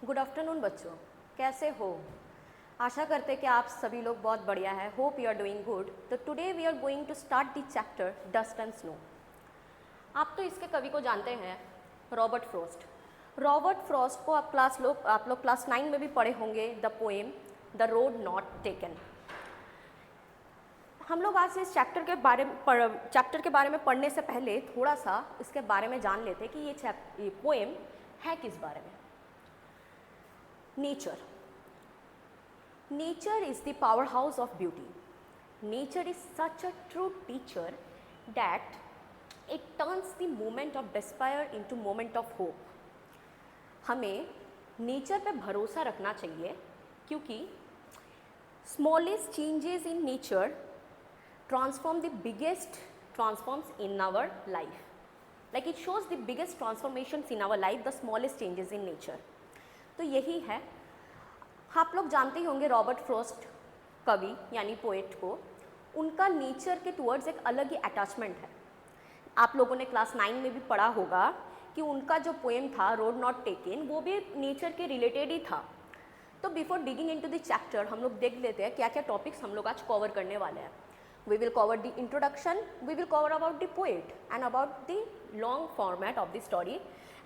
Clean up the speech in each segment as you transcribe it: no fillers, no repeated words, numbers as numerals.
Good afternoon बच्चों, कैसे हो? आशा करते हैं कि आप सभी लोग बहुत बढ़िया है। Hope you are doing good. तो today we are going to start the chapter dust and snow. आप तो इसके कवि को जानते हैं, रॉबर्ट फ्रॉस्ट। रॉबर्ट फ्रॉस्ट को आप लोग क्लास 9 में भी पढ़े होंगे, the poem the road not taken. हम लोग आज इस चैप्टर के बारे में पढ़ने से पहले थोड़ा सा इसके बारे में जान लेते हैं कि ये पोएम है किस बारे में। Nature is the powerhouse of beauty. Nature is such a true teacher that it turns the moment of despair into moment of hope. हमें नेचर पे भरोसा रखना चाहिए क्योंकि smallest changes in nature transforms in our life. Like it shows the biggest transformations in our life, the smallest changes in nature. तो यही है। आप लोग जानते ही होंगे रॉबर्ट फ्रॉस्ट कवि यानी पोएट को, उनका नेचर के टुवर्ड्स एक अलग ही अटैचमेंट है। आप लोगों ने क्लास 9 में भी पढ़ा होगा कि उनका जो पोएम था रोड नॉट टेकन, वो भी नेचर के रिलेटेड ही था। तो before digging into the chapter हम लोग देख लेते हैं क्या क्या टॉपिक्स हम लोग आज कवर करने वाले हैं। We will cover the introduction, we will cover about the poet and about the long format of the story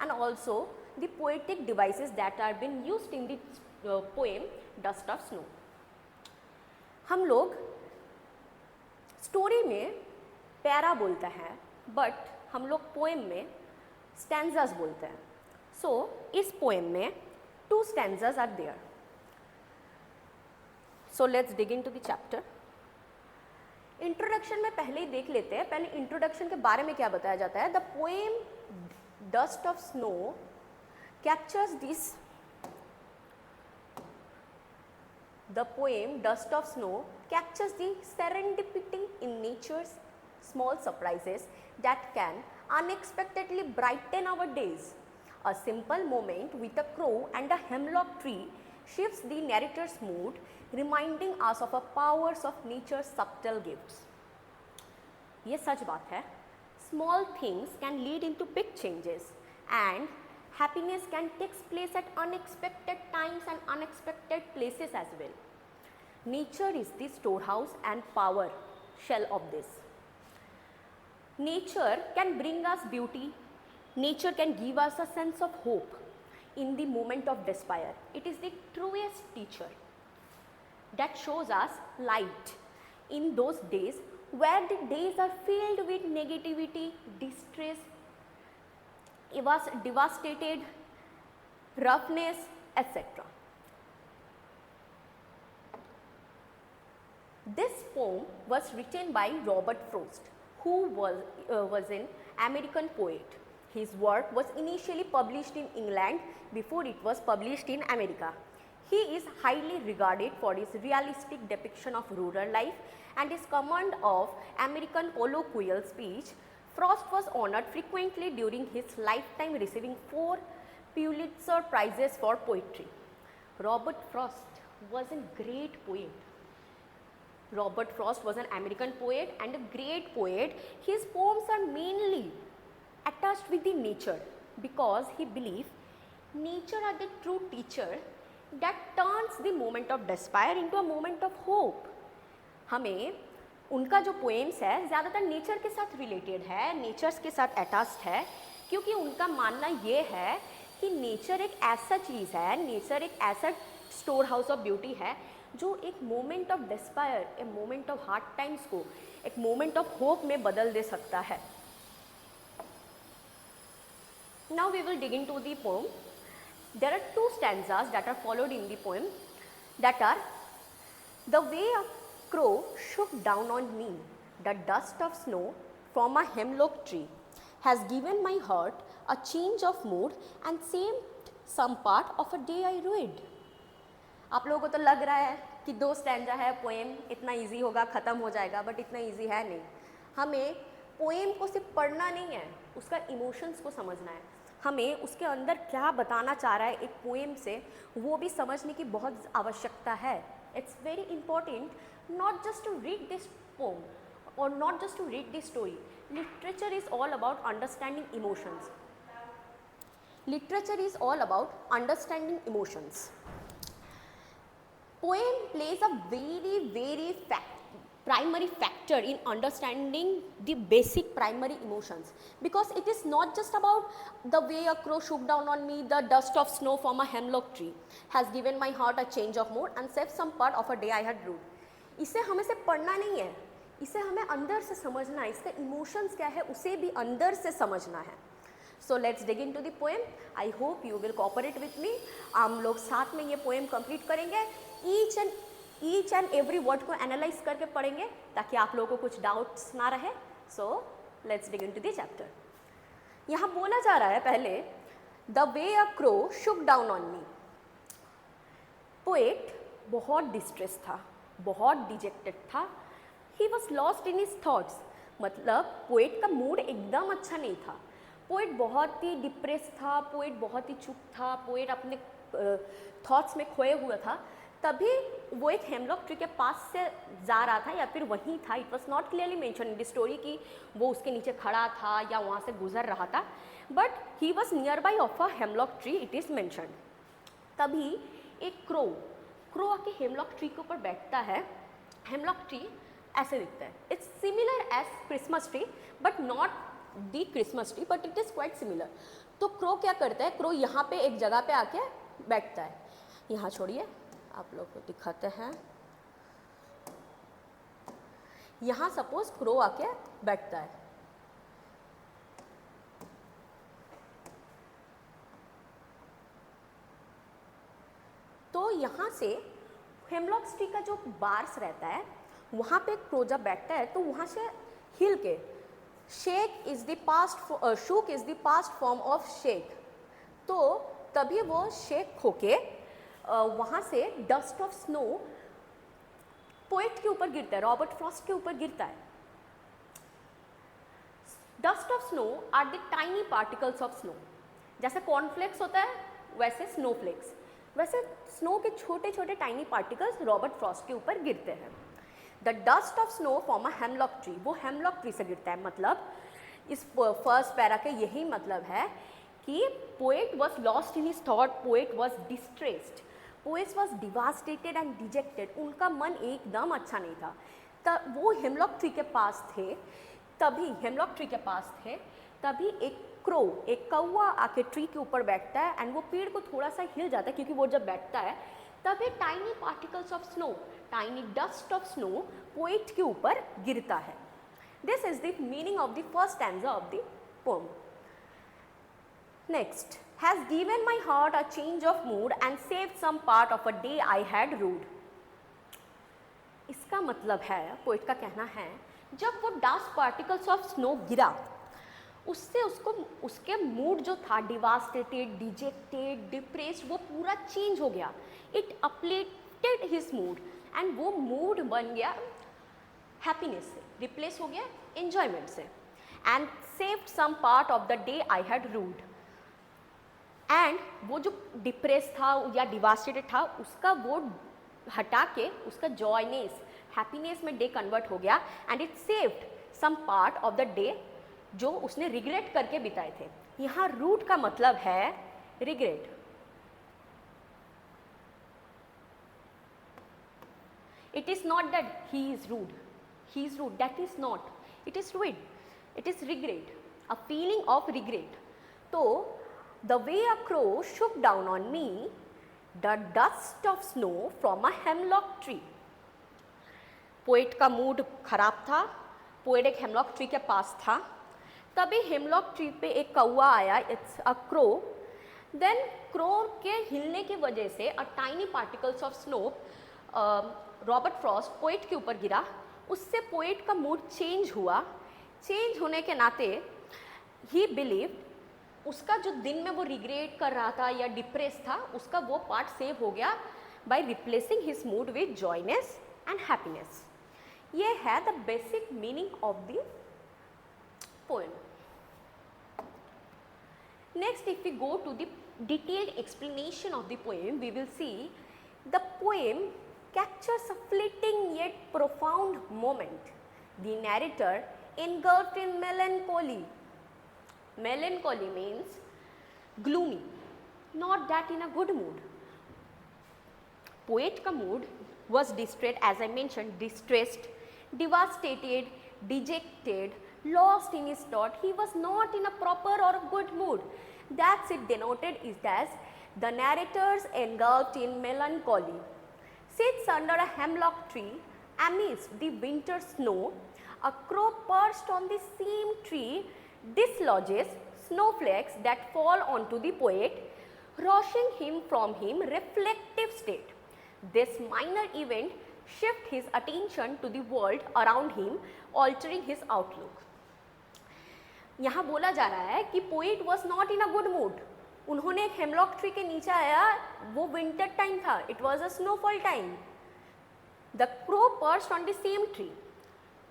and also the poetic devices that are been used in the poem Dust of Snow. हम लोग story में para बोलते हैं but हम लोग poem में stanzas बोलते हैं। सो इस पोएम में 2 stanzas are there. So let's dig into the chapter. Introduction में पहले ही देख लेते हैं, पहले इंट्रोडक्शन के बारे में क्या बताया जाता है। The poem dust of snow captures this. The poem Dust of Snow captures the serendipity in nature's small surprises that can unexpectedly brighten our days. A simple moment with a crow and a hemlock tree shifts the narrator's mood, reminding us of the powers of nature's subtle gifts. ये सच बात है। Small things can lead into big changes and happiness can take place at unexpected times and unexpected places as well. Nature is the storehouse and power shell of this. Nature can bring us beauty. Nature can give us a sense of hope in the moment of despair. It is the truest teacher that shows us light in those days where the days are filled with negativity, distress, it was devastated, roughness, etc. This poem was written by Robert Frost, who was an American poet. His work was initially published in England before it was published in America. He is highly regarded for his realistic depiction of rural life and his command of American colloquial speech. Frost was honored frequently during his lifetime, receiving 4 Pulitzer Prizes for poetry. Robert Frost was a great poet. Robert Frost was an American poet and a great poet. His poems are mainly attached with the nature because he believed nature are the true teacher that turns the moment of despair into a moment of hope. हमें उनका जो poems है ज़्यादातर nature के साथ related है, natures के साथ अटैच्ड है, क्योंकि उनका मानना ये है कि नेचर एक ऐसा चीज़ है, नेचर एक ऐसा स्टोर हाउस ऑफ ब्यूटी है जो एक मोमेंट ऑफ डिस्पायर, एक मोमेंट ऑफ हार्ड टाइम्स को एक मोमेंट ऑफ होप में बदल दे सकता है। Now we will dig into the poem. There are 2 stanzas that are followed in the poem that are the way crow shook down on me, the dust of snow from a hemlock tree has given my heart a change of mood and seemed some part of a day I read. आप लोगों को तो लग रहा है कि 2 stanza है poem, इतना इजी होगा, ख़त्म हो जाएगा, बट इतना इजी है नहीं। हमें पोएम को सिर्फ पढ़ना नहीं है, उसका इमोशंस को समझना है। हमें उसके अंदर क्या बताना चाह रहा है एक पोएम से, वो भी समझने की बहुत आवश्यकता है। It's very important not just to read this poem or not just to read this story. Literature is all about understanding emotions. Literature is all about understanding emotions. Poem plays a very primary factor in understanding the basic primary emotions, because it is not just about the way a crow shook down on me, the dust of snow from a hemlock tree has given my heart a change of mood and saved some part of a day I had rued. इसे हमें से पढ़ना नहीं है, इसे हमें अंदर से समझना है, इसका इमोशंस क्या है उसे भी अंदर से समझना है. So let's dig into the poem. I hope you will cooperate with me. हम लोग साथ में ये poem complete करेंगे. Each and every word को analyze करके पढ़ेंगे ताकि आप लोगों को कुछ doubts ना रहे. So let's dig into the chapter. यहाँ बोला जा रहा है पहले, The way a crow shook down on me. Poet बहुत distress था, बहुत dejected था. He was lost in his thoughts. मतलब पोएट का मूड एकदम अच्छा नहीं था. पोएट बहुत ही डिप्रेस था, पोएट बहुत ही चुप था, पोएट अपने थॉट्स में खोए हुआ था. तभी वो एक हेमलॉक ट्री के पास से जा रहा था या फिर वहीं था. It was not clearly mention in the story कि वो उसके नीचे खड़ा था या वहाँ से गुजर रहा था, but he was near by of a hemlock tree, it is mentioned. तभी एक क्रो आके हेमलॉक ट्री के ऊपर बैठता है. हेमलॉक ट्री ऐसे दिखता है. It's similar as Christmas tree but not the Christmas tree, but it is quite similar. तो क्रो क्या करता है, क्रो यहाँ पे एक जगह पे आके बैठता है. यहाँ छोड़िए, आप लोग को दिखाते हैं. यहाँ सपोज क्रो आके बैठता है. तो यहाँ से हेमलॉक ट्री का जो बार्स रहता है वहाँ पे क्रो जब बैठता है तो वहाँ से हिल के shake is the past, shook is the past form of shake. तो तभी वो शेक होके वहाँ से डस्ट ऑफ स्नो पोएट के ऊपर गिरता है, रॉबर्ट फ्रॉस्ट के ऊपर गिरता है. Dust of snow are the tiny particles of snow. जैसे कॉर्नफ्लेक्स होता है वैसे स्नोफ्लेक्स, वैसे स्नो के छोटे छोटे टाइनी पार्टिकल्स रॉबर्ट फ्रॉस्ट के ऊपर गिरते हैं. The dust of snow from a hemlock tree, वो हेमलॉक ट्री से गिरता है. मतलब इस फर्स्ट पैरा के यही मतलब है कि poet was lost in his thought, poet was distressed, poet was devastated and dejected. उनका मन एकदम अच्छा नहीं था. तब वो हेमलॉक ट्री के पास थे, तभी एक क्रो, एक कौवा आके ट्री के ऊपर बैठता है एंड वो पेड़ को थोड़ा सा हिल जाता है, क्योंकि वो जब बैठता है तभी tiny particles of snow, tiny dust of snow poet के ऊपर गिरता है. This is the meaning of the first stanza of the poem. Next, has given my heart a change of mood and saved some part of a day I had rued. इसका मतलब है, poet का कहना है, जब वो dust particles of snow गिरा उससे उसके मूड जो था डिवास्टेटेड, डिजेक्टेड, डिप्रेस्ड, वो पूरा चेंज हो गया. It uplifted his mood and वो मूड बन गया हैप्पीनेस से, रिप्लेस हो गया एंजॉयमेंट से. And saved some part of the day I had rued. And वो जो डिप्रेस था या डिवास्टेटेड था उसका वो हटा के उसका जॉयनेस, हैप्पीनेस में डे कन्वर्ट हो गया. And it saved some part of the day जो उसने रिग्रेट करके बिताए थे. यहाँ रूट का मतलब है regret. It is not that he is rude, that is not, it is rued, it is regret, a feeling of regret. तो the way a crow shook down on me, the dust of snow from a hemlock tree. Poet का mood खराब था, poet एक hemlock tree के पास था. तभी hemlock tree पे एक कौवा आया, it's a crow. Then crow के हिलने की वजह से a tiny particles of snow Robert Frost poet के ऊपर गिरा. उससे पोएट का मूड चेंज हुआ. चेंज होने के नाते ही बिलीव उसका जो दिन में वो रिग्रेट कर रहा था या डिप्रेस था उसका वो पार्ट सेव हो गया by replacing his mood with joyness and happiness. ये है the basic meaning of the poem. Next, if we go to the detailed explanation of the poem, we will see the poem captures a fleeting yet profound moment. The narrator engulfed in melancholy. Melancholy means gloomy, not that in a good mood. Poet का mood was distressed, as I mentioned, distressed, devastated, dejected, lost in his thought. He was not in a proper or a good mood. That's it denoted is as the narrators engulfed in melancholy. Sits under a hemlock tree amidst the winter snow. A crow perched on the same tree dislodges snowflakes that fall onto the poet, rushing him from him reflective state. This minor event shifts his attention to the world around him, altering his outlook. यहाँ बोला जा रहा है कि poet was not in a good mood. उन्होंने एक hemlock tree के नीचे आया, वो विंटर टाइम था, it was a snowfall time. The crow perched on the same tree.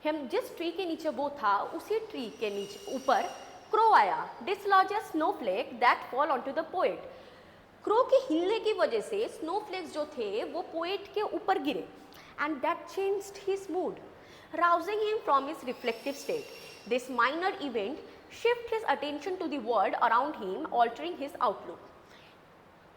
हम जिस ट्री के नीचे वो था उसी ट्री के नीचे ऊपर क्रो आया, dislodges snowflake that fall on to the poet. Crow के हिलने की वजह से स्नोफ्लेक्स जो थे वो पोएट के ऊपर गिरे, and that changed his mood, rousing him from his reflective state. This minor event shift his attention to the world around him, altering his outlook.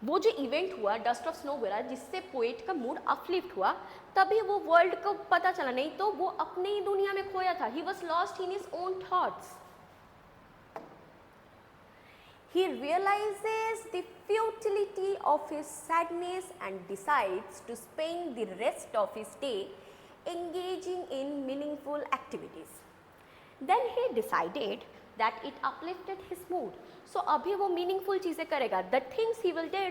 वो जो इवेंट हुआ, डस्ट ऑफ स्नो गिरा, जिससे पोएट का mood uplift हुआ, तभी वो world को पता चला, नहीं तो वो अपने ही दुनिया में खोया था. He was lost in his own thoughts. He realizes the futility of his sadness and decides to spend the rest of his day engaging in meaningful activities. Then he decided that it uplifted his mood. So abhi wo meaningful cheeze karega. The things he will do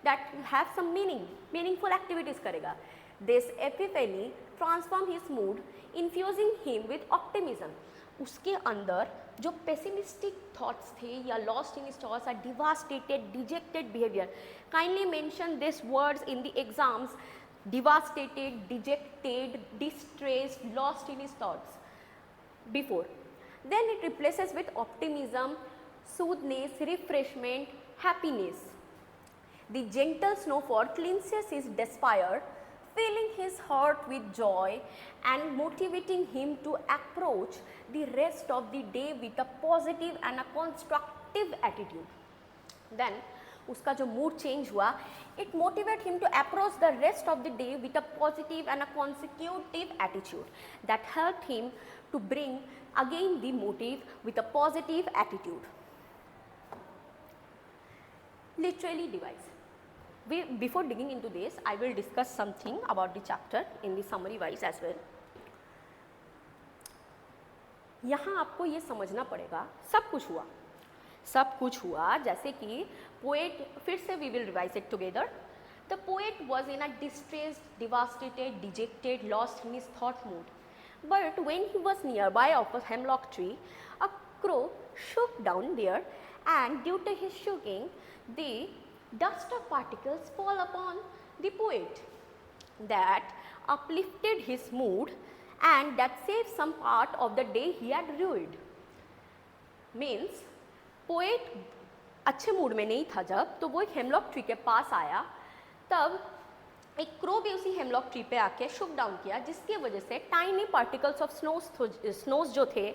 that have some meaning, meaningful activities karega. This epiphany transformed his mood, infusing him with optimism. उसके अंदर जो pessimistic thoughts थे या lost in thoughts, or devastated, dejected behaviour. Kindly mention this words in the exams: devastated, dejected, distressed, lost in his thoughts before. Then it replaces with optimism, soothness, refreshment, happiness. The gentle snowfall cleanses his despair, filling his heart with joy and motivating him to approach the rest of the day with a positive and a constructive attitude. Then उसका जो mood change हुआ, it motivated him to approach the rest of the day with a positive and a consecutive attitude that helped him to bring again the motive with a positive attitude. Literally device. Before digging into this, I will discuss something about the chapter in the summary wise as well. यहाँ आपको ये समझना पड़ेगा, सब कुछ हुआ जैसे कि पोएट, फिर से we will revise it together. The poet was in a distressed, devastated, dejected, lost in his thought mood. But when he was nearby of a hemlock tree, a crow shook down there, and due to his shaking, the dust of particles fall upon the poet. That uplifted his mood and that saved some part of the day he had ruined. Means poet अच्छे mood में नहीं था जब, तो वो एक hemlock tree के पास आया, तब एक क्रो भी उसी हेमलॉक ट्री पे आके शुक डाउन किया, जिसकी वजह से टाइनी पार्टिकल्स ऑफ स्नोज जो थे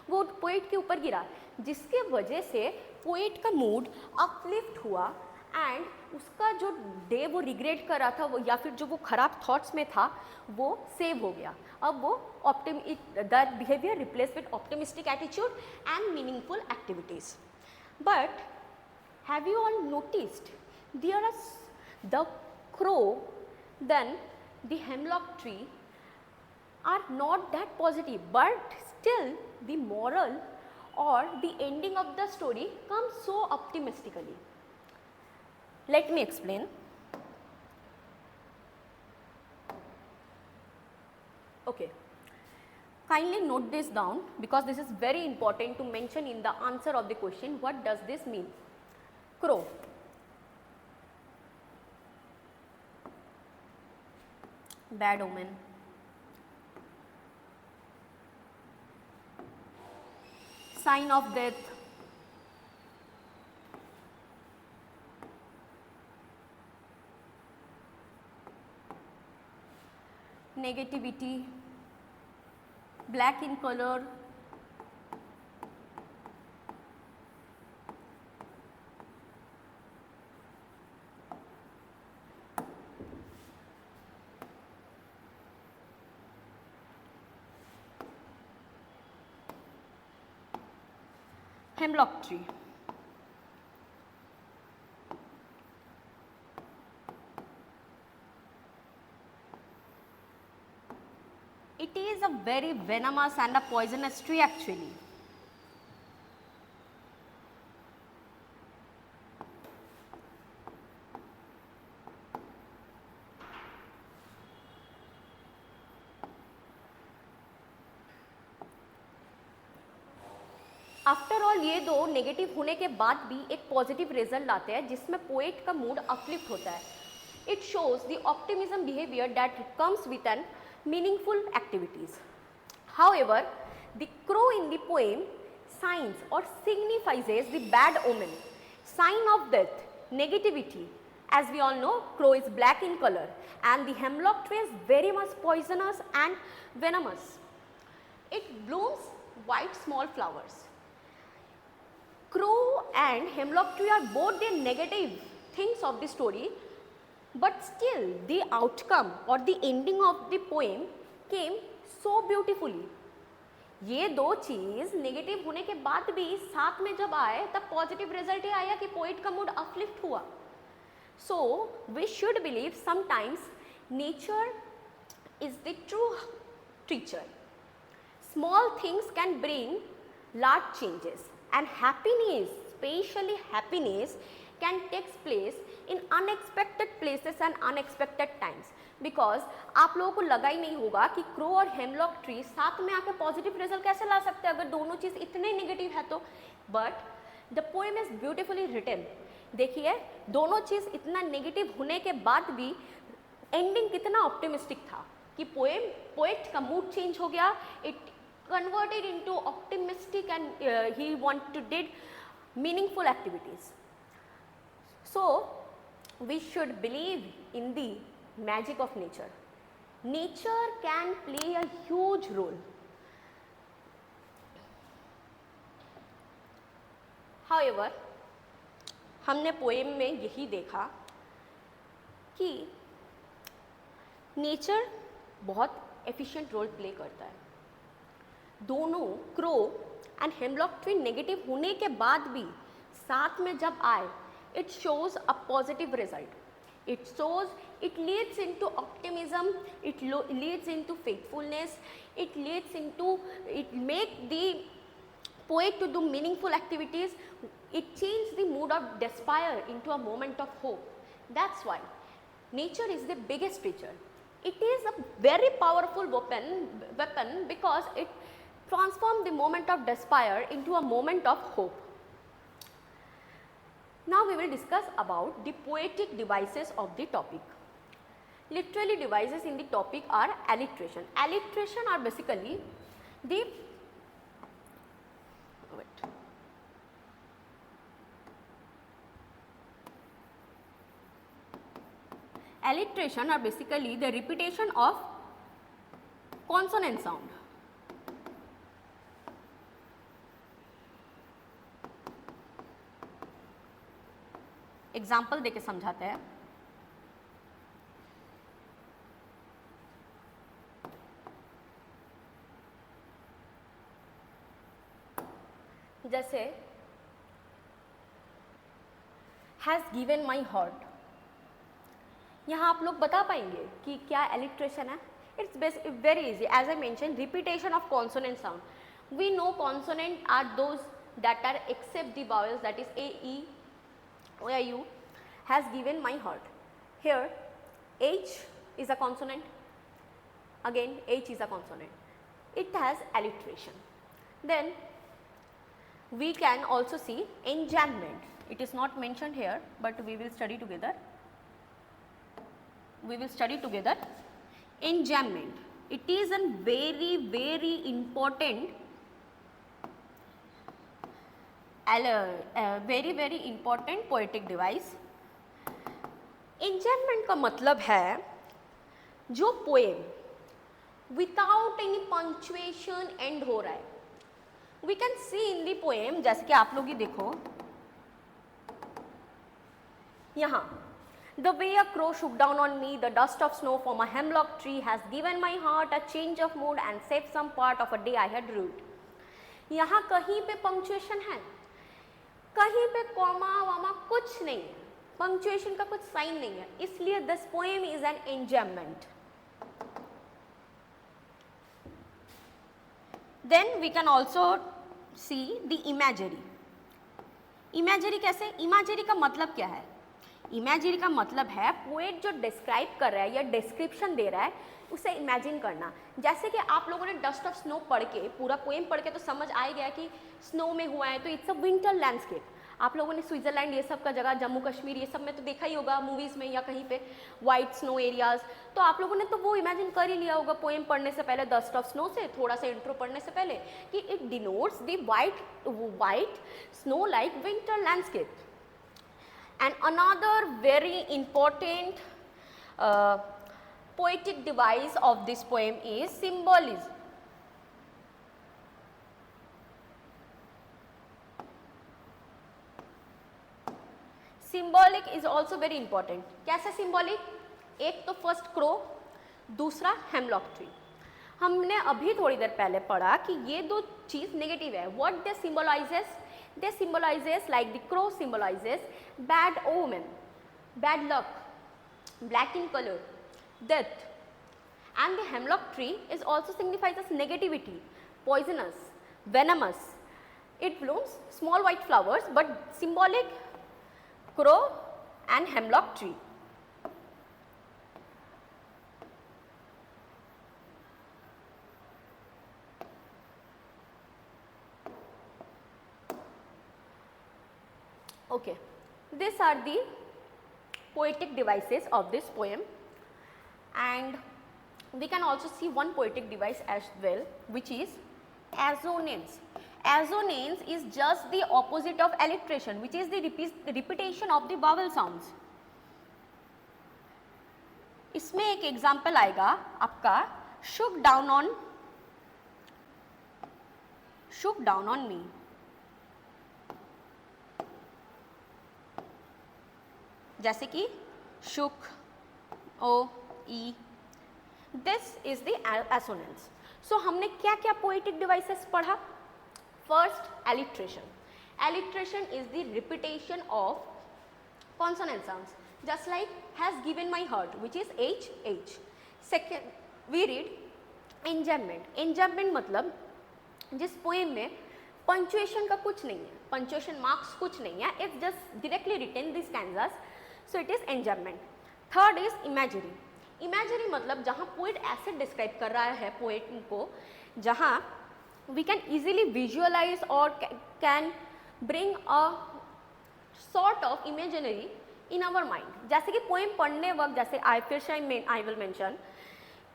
वो पोएट के ऊपर गिरा, जिसके वजह से पोएट का मूड अपलिफ्ट हुआ एंड उसका जो डे वो रिग्रेट कर रहा था वो, या फिर जो वो खराब थॉट्स में था, वो सेव हो गया. अब वो the behaviour replace with optimistic attitude and meaningful activities. But have you all noticed there are the crow, then the hemlock tree are not that positive, but still the moral or the ending of the story comes so optimistically. Let me explain. Okay, kindly note this down because this is very important to mention in the answer of the question. What does this mean? Crow. Bad omen. Sign of death. Negativity. Black in color. hemlock tree. It is a very venomous and a poisonous tree actually. After all ये दो negative होने के बाद भी एक positive result लाते हैं जिसमें poet का मूड अपलिफ्ट होता है. It shows the optimism behaviour that comes with an meaningful activities. However the crow in the poem signs or signifies the bad omen, sign of death, negativity. As we all know, crow is black in color and the hemlock tree is very much poisonous and venomous. It blooms white small flowers. Crow and hemlock tree are both the negative things of the story, but still the outcome or the ending of the poem came so beautifully. ये दो चीज negative होने के बाद भी साथ में जब आए तब पॉजिटिव रिजल्ट ही आया कि पोइट का मूड अपलिफ्ट हुआ. So we should believe sometimes nature is the true teacher. Small things can bring large changes and happiness, specially happiness can takes place in unexpected places and unexpected times. Because आप लोगों को लगा ही नहीं होगा कि crow और hemlock tree साथ में आकर पॉजिटिव रिजल्ट कैसे ला सकते हैं अगर दोनों चीज़ इतने नेगेटिव है तो. But the poem is beautifully written. देखिए दोनों चीज़ इतना नेगेटिव होने के बाद भी एंडिंग कितना ऑप्टिमिस्टिक था कि पोएट का मूड चेंज हो गया. It converted into optimistic and he wanted did meaningful activities. So we should believe in the magic of nature. Nature can play a huge role. However, हमने poem में यही देखा कि नेचर बहुत efficient role play करता है. दोनों crow and hemlock tree negative होने के बाद भी साथ में जब आए it shows a positive result. It shows, it leads into optimism, it leads into faithfulness, it leads into, it make the poet to do meaningful activities, it changes the mood of despair into a moment of hope. That's why nature is the biggest teacher. It is a very powerful weapon because it transforms the moment of despair into a moment of hope. Now we will discuss about the poetic devices of the topic. Literary devices in the topic are alliteration. Alliteration are basically the alliteration are basically the repetition of consonant sound. Example देके समझाते हैं. जैसे has given my heart. यहाँ आप लोग बता पाएंगे कि क्या एलिट्रेशन है. It's very easy. As I mention, repetition of consonant sound. We know consonant are those that are except the vowels, that is A, E, where you has given my heart. Here H is a consonant, again H is a consonant, it has alliteration. Then we can also see enjambment. It is not mentioned here but we will study together. Enjambment, it is a very important very important poetic device. enjambment का मतलब है जो poem without any punctuation end हो रहा है. We can see in the poem, जैसे कि आप लोग ही देखो यहाँ, The way a crow shook down on me, the dust of snow from a hemlock tree has given my heart a change of mood and saved some part of a day I had rued. यहाँ कहीं पे punctuation है कहीं पे comma वामा कुछ नहीं है, punctuation का कुछ साइन नहीं है, इसलिए this poem is an enjoyment. Then we can also see the imagery. Imagery कैसे? इमेजरी का मतलब क्या है? इमेजरी का मतलब है पोएट जो डिस्क्राइब कर रहा है या डिस्क्रिप्शन दे रहा है उसे इमेजिन करना. जैसे कि आप लोगों ने डस्ट ऑफ स्नो पढ़ के, पूरा पोएम पढ़ के तो समझ आ गया कि स्नो में हुआ है, तो इट्स अ विंटर लैंडस्केप. आप लोगों ने स्विट्जरलैंड ये सब का जगह, जम्मू कश्मीर ये सब में तो देखा ही होगा मूवीज़ में या कहीं पे वाइट स्नो एरियाज, तो आप लोगों ने तो वो इमेजिन कर ही लिया होगा पोएम पढ़ने से पहले, डस्ट ऑफ स्नो से थोड़ा सा इंट्रो पढ़ने से पहले, कि it denotes the white snow like winter landscape. And another very important poetic device of this poem is symbolism. Symbolic is also very important. कैसे symbolic? एक तो फर्स्ट क्रो, दूसरा हेमलॉक ट्री. हमने अभी थोड़ी देर पहले पढ़ा कि ये दो चीज़ नेगेटिव है. What they symbolizes? They symbolizes, like the crow symbolizes bad omen, bad luck, black in color, death. And the hemlock tree is also signifies as negativity, poisonous, venomous. It blooms small white flowers, but symbolic crow and hemlock tree. Okay, these are the poetic devices of this poem, and we can also see one poetic device as well, which is assonance. Assonance is just the opposite of alliteration, which is the repetition of the vowel sounds. इसमें एक example आएगा आपका shook down on me. जैसे कि shook, o, e. This is the assonance. So हमने क्या क्या poetic devices पढ़ा? First, alliteration. Alliteration is the repetition of consonant sounds, just like has given my heart, which is h, h. Second, we read enjambment. Enjambment मतलब जिस poem में punctuation का कुछ नहीं है, पंचुएशन मार्क्स कुछ नहीं है, it's just directly written this कैंजास, so it is enjambment. Third is imagery. Imagery मतलब जहाँ पोएट ऐसे डिस्क्राइब कर रहा है पोएट को, जहाँ वी कैन इजीली विजुअलाइज और can bring a sort of imaginary in our mind. जैसे कि पोएम पढ़ने वक्त, जैसे आई विल मेंशन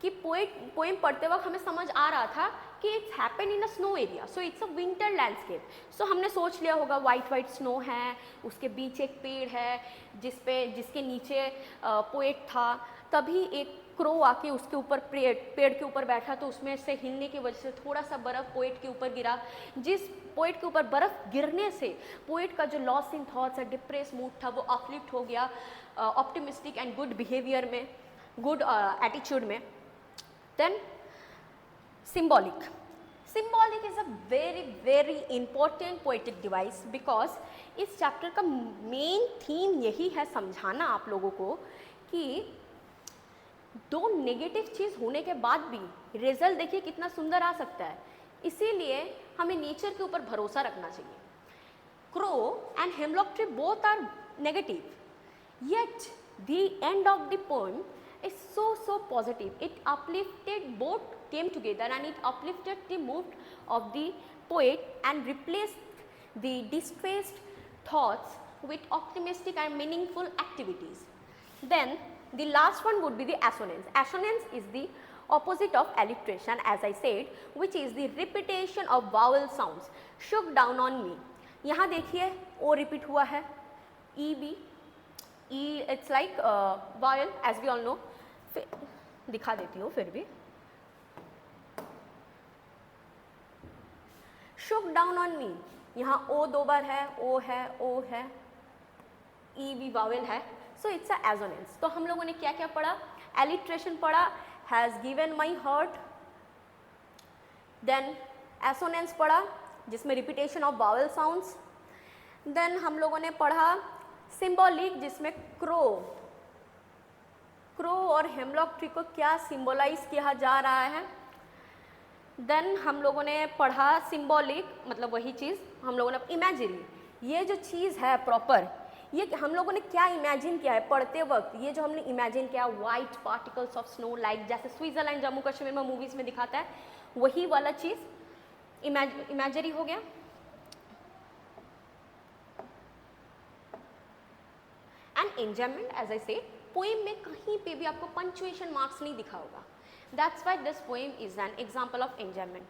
कि पोएम पढ़ते वक्त हमें समझ आ रहा था कि it's happen in a snow area, so it's a winter landscape. So हमने सोच लिया होगा वाइट स्नो है, उसके बीच एक पेड़ है जिसके नीचे पोएट था, तभी एक क्रो आके उसके ऊपर पेड़ के ऊपर बैठा, तो उसमें से हिलने की वजह से थोड़ा सा बर्फ़ पोएट के ऊपर गिरा. जिस पोएट के ऊपर बर्फ़ गिरने से पोएट का जो लॉस इन थॉट्स है, डिप्रेस मूड था, वो अपलिफ्ट हो गया ऑप्टिमिस्टिक एंड गुड बिहेवियर में, गुड एटीट्यूड में. Then symbolic. Symbolic is a very important poetic device because इस चैप्टर का मेन थीम यही है समझाना आप लोगों को कि दो नेगेटिव चीज़ होने के बाद भी रिजल्ट देखिए कितना सुंदर आ सकता है. इसीलिए हमें नेचर के ऊपर भरोसा रखना चाहिए. Crow and hemlock tree both are negative, yet the end of the poem is so positive. It uplifted, both came together and it uplifted the mood of the poet and replaced the distressed thoughts with optimistic and meaningful activities. Then the last one would be the assonance. Assonance is the opposite of alliteration, as I said, which is the repetition of vowel sounds. Shook down on me. यहाँ देखिए o repeat हुआ है, e भी, e it's like vowel as we all know. दिखा देती हूँ फिर भी. shook down on me, यहाँ o दो बार है, o है, e भी वावेल है, सो इट्स अ एजोनेंस. तो हम लोगों ने क्या क्या पढ़ा? एलिट्रेशन पढ़ा, has given my heart. Then assonance पढ़ा जिसमें repetition of vowel sounds. Then हम लोगों ने पढ़ा सिंबॉलिक, जिसमें क्रो और हेमलॉक ट्री को क्या सिंबलाइज किया जा रहा है। देन हम लोगों ने पढ़ा सिंबॉलिक, मतलब वही चीज़ हम लोगों ने इमेजिनरी, ये जो चीज़ है प्रॉपर, ये हम लोगों ने क्या इमेजिन किया है पढ़ते वक्त, ये जो हमने इमेजिन किया white particles of snow, like जैसे स्विट्जरलैंड जम्मू कश्मीर में मूवीज़ में दिखाता है, वही वाला चीज़ इमेजरी हो गया। एंड एंजॉयमेंट, एज आई से, पोएम में कहीं पे भी आपको पंचुएशन मार्क्स नहीं दिखा होगा, that's why this poem is an example of enjoyment.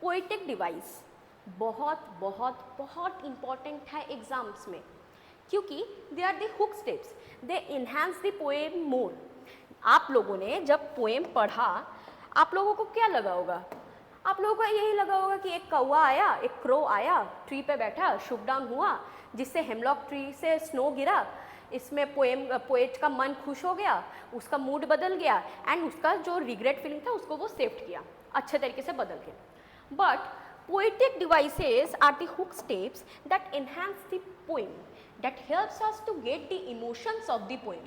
Poetic device बहुत बहुत बहुत इंपॉर्टेंट है एग्जाम्स में, क्योंकि they are the hook steps, they enhance the poem more. आप लोगों ने जब पोएम पढ़ा, आप लोगों को क्या लगा होगा? आप लोगों को यही लगा होगा कि एक कौवा आया, एक क्रो आया, ट्री पे बैठा, शुट डाउन हुआ, जिससे हेमलॉक ट्री से स्नो गिरा, इसमें पोएट का मन खुश हो गया, उसका मूड बदल गया, एंड उसका जो रिग्रेट फीलिंग था उसको वो सेफ्ट किया अच्छे तरीके से बदल के। But poetic devices are the hook steps that enhance the poem, that helps us to get the emotions of the poem.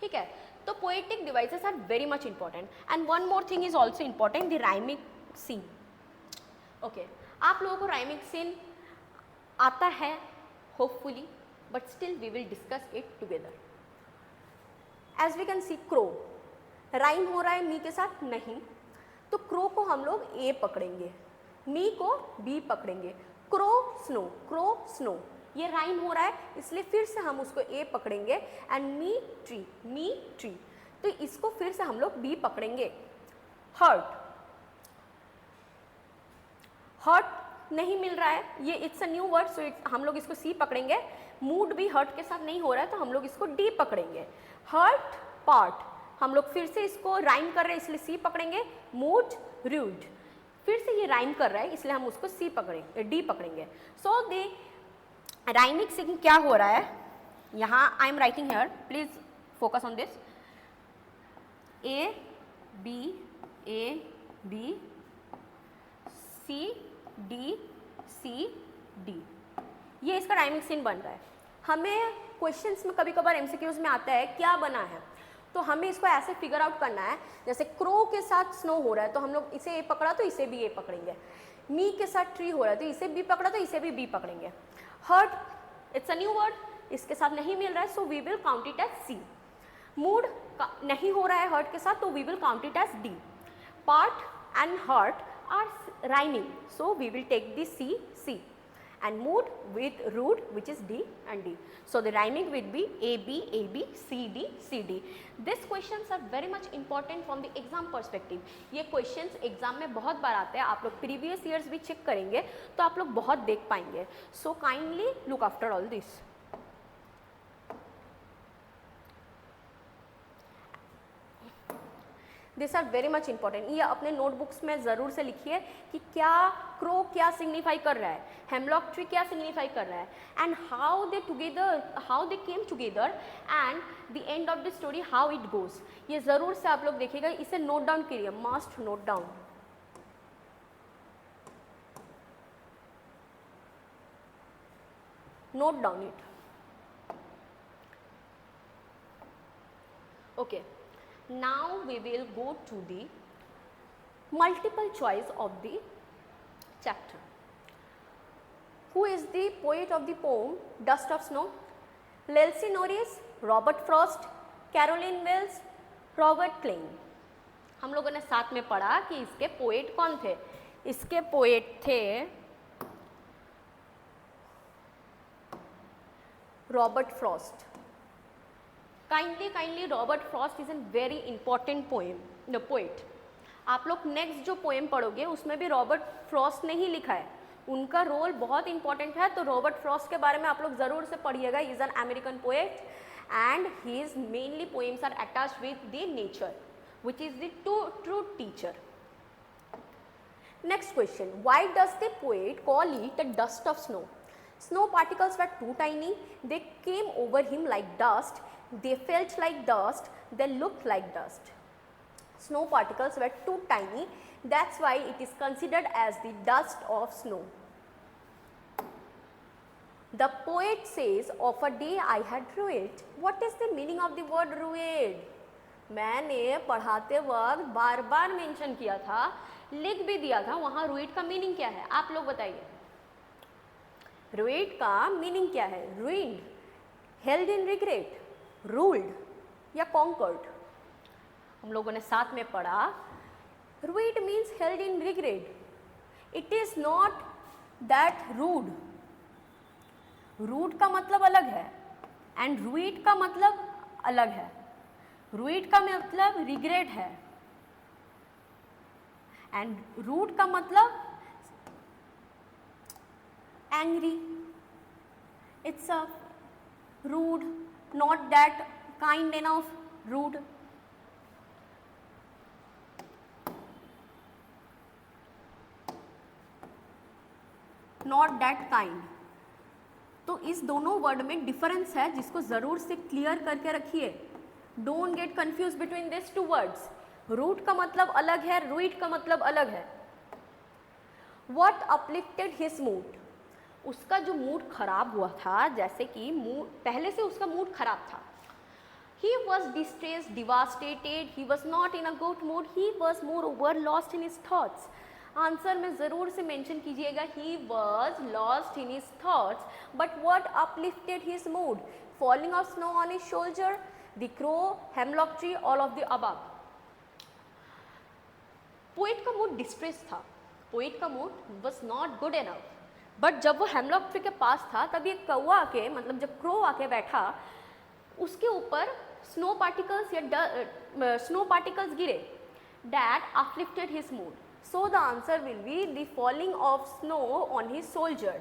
ठीक है, तो poetic devices are very much important. And one more thing is also important, the rhyming scene. Okay, आप लोगों को rhyming scene आता है hopefully, but still we will discuss it together. As we can see, crow rhyme हो रहा है मी के साथ नहीं, तो क्रो को हम लोग ए पकड़ेंगे, मी को बी पकड़ेंगे, क्रो स्नो, ये राइम हो रहा है, इसलिए फिर से हम उसको ए पकड़ेंगे, एंड मी ट्री, तो इसको फिर से हम लोग बी पकड़ेंगे। हर्ट नहीं मिल रहा है, ये इट्स अ न्यू वर्ड, सो हम लोग इसको सी पकड़ेंगे। मूड भी हर्ट के साथ नहीं हो रहा है, तो हम लोग इसको डी पकड़ेंगे। हर्ट पार्ट, हम लोग फिर से इसको राइम कर रहे हैं इसलिए सी पकड़ेंगे। मूड रूड, फिर से ये राइम कर रहा है इसलिए हम उसको डी पकड़ेंगे। सो द राइमिंग सीन क्या हो रहा है यहाँ, I am writing here, please focus on this. A B C D, ये इसका राइमिंग सीन बन रहा है। हमें क्वेश्चंस में कभी कभार एमसीक्यूज में आता है क्या बना है, तो हमें इसको ऐसे फिगर आउट करना है, जैसे क्रो के साथ स्नो हो रहा है तो हम लोग इसे ए पकड़ा तो इसे भी ए पकड़ेंगे, मी के साथ ट्री हो रहा है तो इसे बी पकड़ा तो इसे भी बी पकड़ेंगे। Heart it's a new word, इसके साथ नहीं मिल रहा है, so we will count it as C. Mood नहीं हो रहा है हर्ट के साथ, तो we will count it as D. Part and heart are rhyming, so we will take the C, and mood with root, which is D and D. So the rhyming will be AB, CD. These questions are very much important from the exam perspective. ये questions exam में बहुत बार आते हैं, आप लोग previous years भी check करेंगे तो आप लोग बहुत देख पाएंगे. So kindly look after all this. This are very much important, ये अपने नोटबुक्स में ज़रूर से लिखिए कि क्या क्रो क्या सिग्निफाई कर रहा है, हेमलॉक ट्री क्या सिग्निफाई कर रहा है, and how they came together, and the end of the story how it goes. ये ज़रूर से आप लोग देखिएगा, इसे नोट डाउन करिए, must note down. Note down it. Okay, now we will go to the multiple choice of the chapter. Who is the poet of the poem Dust of Snow? Lelcy Norris, Robert Frost, Caroline Wells, Robert Klein. हम लोगों ने साथ में पढ़ा कि इसके poet कौन थे। इसके पोएट थे Robert Frost. Kindly Robert Frost is a very important poet. आप लोग नेक्स्ट जो पोएम पढ़ोगे उसमें भी रॉबर्ट फ्रॉस्ट ने ही लिखा है, उनका रोल बहुत इंपॉर्टेंट है, तो रॉबर्ट फ्रॉस्ट के बारे में आप लोग ज़रूर से पढ़िएगा। Is an American poet and his mainly poems are attached with the nature which is the true teacher. Next question, why does the poet call it the dust of snow? Snow particles were too tiny, they came over him like dust, they felt like dust, they looked like dust. Snow particles were too tiny, that's why it is considered as the dust of snow. The poet says, of a day I had rued. What is the meaning of the word rued? मैंने पढ़ाते वक्त बार बार mention किया था, लिख भी दिया था, वहाँ rued का मीनिंग क्या है, आप लोग बताइए. rued का मीनिंग क्या है? ruined, held in regret, ruled या conquered. हम लोगों ने साथ में पढ़ा, rued means held in regret. It is not that rude. Rude का मतलब अलग है एंड रूइट का मतलब अलग है. रूइट का मतलब रिग्रेट है एंड रूट का मतलब angry. It's a rude, not that kind enough rude. Not that kind. तो इस दोनों वर्ड में डिफरेंस है जिसको ज़रूर से क्लियर करके रखिए. Don't get confuse between this two words. Rude का मतलब अलग है, रूइट का मतलब अलग है. What uplifted his mood. उसका जो मूड खराब हुआ था, जैसे कि मूड पहले से उसका मूड खराब था. He was distressed, devastated, he was not in a good mood, he was more over lost in his thoughts. Answer में ज़रूर से मेंशन कीजिएगा, he was lost in his thoughts. But what uplifted his mood? Falling of snow on his shoulder, the crow, hemlock tree, all of the above. Poet का mood distress था, poet का mood was not good enough. But जब वो hemlock tree के पास था तब ये कौवा आके, मतलब जब क्रो आके बैठा, उसके ऊपर स्नो पार्टिकल्स या स्नो पार्टिकल्स गिरे. That uplifted his mood. So the answer will be the falling of snow on his shoulder.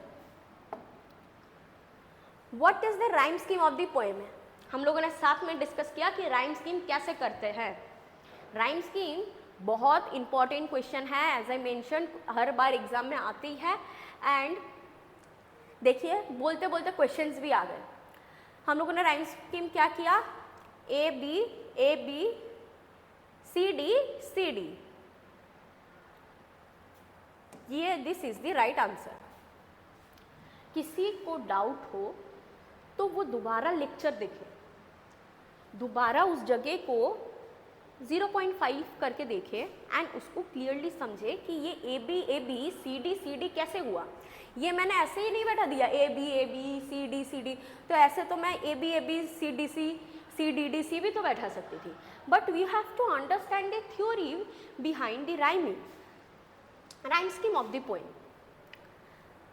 What is the rhyme scheme of the poem? हम लोगों ने साथ में डिस्कस किया कि राइम स्कीम कैसे करते हैं. राइम स्कीम बहुत इंपॉर्टेंट क्वेश्चन है, एज आई मेंशन हर बार एग्जाम में आती है. एंड देखिए बोलते बोलते क्वेश्चंस भी आ गए. हम लोगों ने राइम स्कीम क्या किया? A B C D. ये this is the right answer. किसी को डाउट हो तो वो दोबारा लेक्चर देखे, दोबारा उस जगह को 0.5 करके देखे एंड उसको क्लियरली समझे कि ये ए बी सी डी कैसे हुआ. ये मैंने ऐसे ही नहीं बैठा दिया ए बी सी डी. तो ऐसे तो मैं ए बी सी डी भी तो बैठा सकती थी. But we have to understand the theory behind the rhyming. Rhyme scheme of the poem.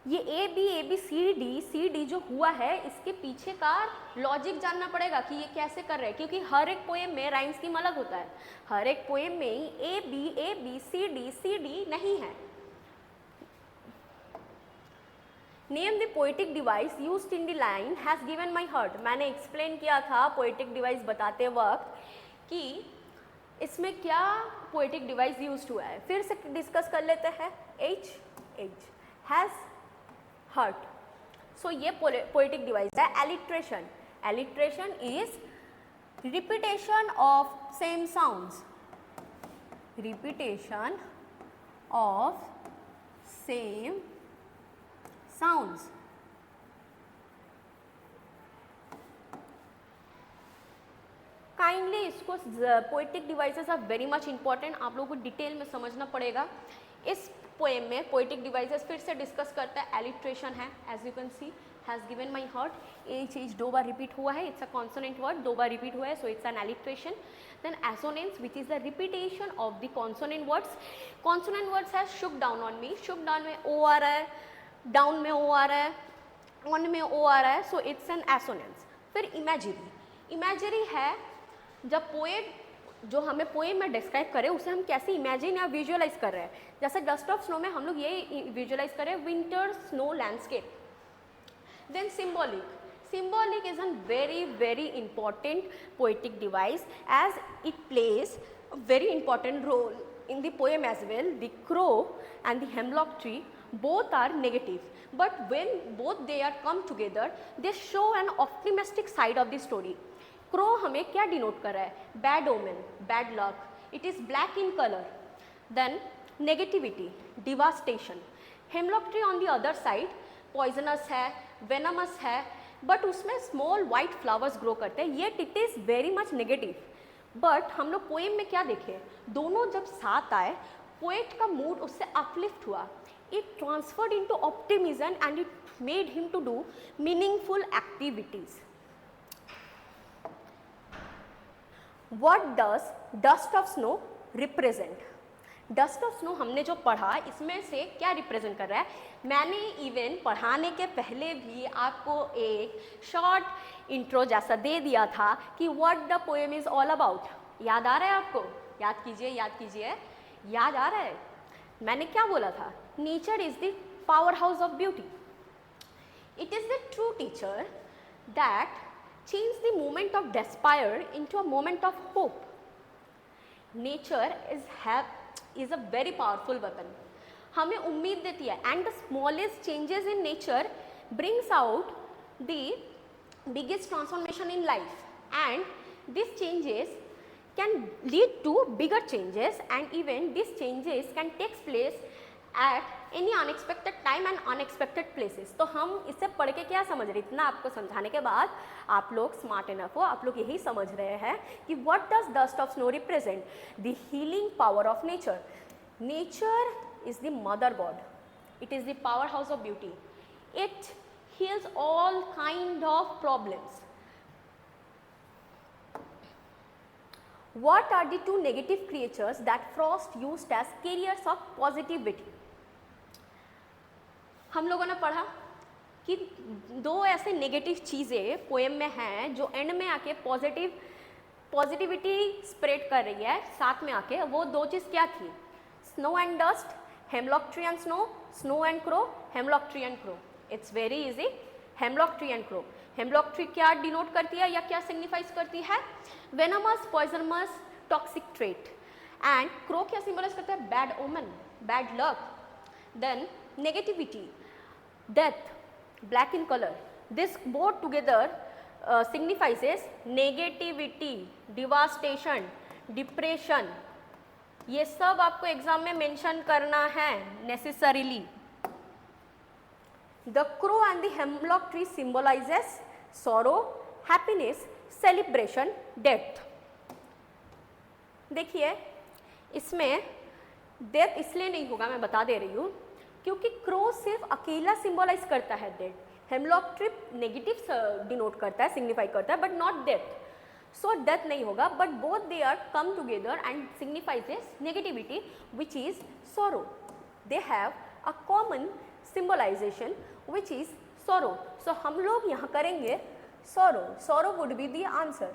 ये ए बी सी डी जो हुआ है, इसके पीछे का लॉजिक जानना पड़ेगा कि ये कैसे कर रहे हैं, क्योंकि हर एक पोएम में राइम स्कीम अलग होता है. हर एक पोएम में ही ए बी सी डी नहीं है. Name the poetic device used in the line has given my heart. मैंने एक्सप्लेन किया था पोएटिक डिवाइस बताते वक्त कि इसमें क्या पोएटिक डिवाइस यूज हुआ है. फिर से डिस्कस कर लेते हैं. H has hurt. सो ये पोएटिक डिवाइस है. Alliteration. Alliteration is repetition of same sounds. Repetition of same sounds. Kindly इसको poetic devices are very much important. आप लोगों को डिटेल में समझना पड़ेगा. इस पोएम में पोएटिक डिवाइसेस फिर से डिस्कस करता है. एलिट्रेशन है, as you can see, has given my heart. H 2 बार रिपीट हुआ है. इट्स अ कॉन्सोनेंट वर्ड, 2 बार रिपीट हुआ है, so it's an alliteration. Then assonance which is the repetition of the consonant words. Consonant words है shook down on me. Shook down में ओ आ रहा है, डाउन में ओ आ रहा है, ऑन में ओ आ रहा है, सो इट्स एन एसोनेंट्स. फिर इमेजरी. इमेजरी है जब पोएट जो हमें पोएम में डिस्क्राइब करे उसे हम कैसे इमेजिन या विजुअलाइज कर रहे हैं. जैसे डस्ट ऑफ स्नो में हम लोग ये विजुअलाइज कर रहे हैं winter snow landscape. Then symbolic. Symbolic is a very important poetic device as it plays a very important role in the poem as well. The crow and the hemlock tree both are negative, but when both they are come together, they show an optimistic side of the story. Crow हमें क्या denote कर रहा है? Bad omen, bad luck. It is black in color. Then negativity, devastation. Hemlock tree on the other side poisonous है, venomous है, but उसमें small white flowers grow करते हैं, yet it is very much negative. But हम लोग poem में क्या देखे, दोनों जब साथ आए, पोएट का मूड उससे अपलिफ्ट हुआ, it transferred into optimism and it made him to do meaningful activities. What does dust of snow represent? Dust of snow हमने जो पढ़ा, इसमें से क्या रिप्रेजेंट कर रहा है? मैंने इवन पढ़ाने के पहले भी आपको एक शॉर्ट इंट्रो जैसा दे दिया था कि what the poem is all about. याद आ रहा है आपको? याद कीजिए, याद कीजिए, याद आ रहा है? मैंने क्या बोला था? Nature is the power house of beauty, it is the true teacher that change the moment of despair into a moment of hope. Nature is a very powerful weapon, हमें उम्मीद देती है, and the smallest changes in nature brings out the biggest transformation in life, and these changes can lead to bigger changes, and even these changes can take place at any unexpected time and unexpected places। तो हम इससे पढ़ के क्या समझ रहे, इतना आपको समझाने के बाद आप लोग स्मार्ट इनफ हो, आप लोग यही समझ रहे हैं कि what does dust of snow represent? The healing power of nature. Nature is the mother God, it is the power house of beauty, it heals all kind of problems। What are the two negative creatures that Frost used as carriers of positivity? हम लोगों ने पढ़ा कि दो ऐसे negative चीज़ें poem में हैं जो एंड में आके पॉजिटिविटी स्प्रेड कर रही है, साथ में आके वो दो चीज़ क्या थी? Snow and dust, hemlock tree and snow, snow and crow, hemlock tree and crow. It's very easy, hemlock tree and crow. Hemlock tree क्या डिनोट करती है या क्या सिग्निफाइज करती है? Venomous, poisonous, toxic trait. And crow क्या symbolise करता है? Bad omen, bad luck. Then negativity, death, black in color. This both together signifies negativity, devastation, depression। ये सब आपको एग्जाम में मेंशन करना है necessarily। The crow and the hemlock tree symbolizes sorrow, happiness, celebration, death। देखिए इसमें death इसलिए नहीं होगा, मैं बता दे रही हूँ, क्योंकि क्रो सिर्फ अकेला सिंबलाइज करता है death, hemlock tree negative denote करता है, सिग्निफाई करता है, but not death. So death नहीं होगा, but both they are come together and signifies negativity which is sorrow. They have a common symbolisation which is sorrow. So हम लोग यहाँ करेंगे sorrow, sorrow would be the answer.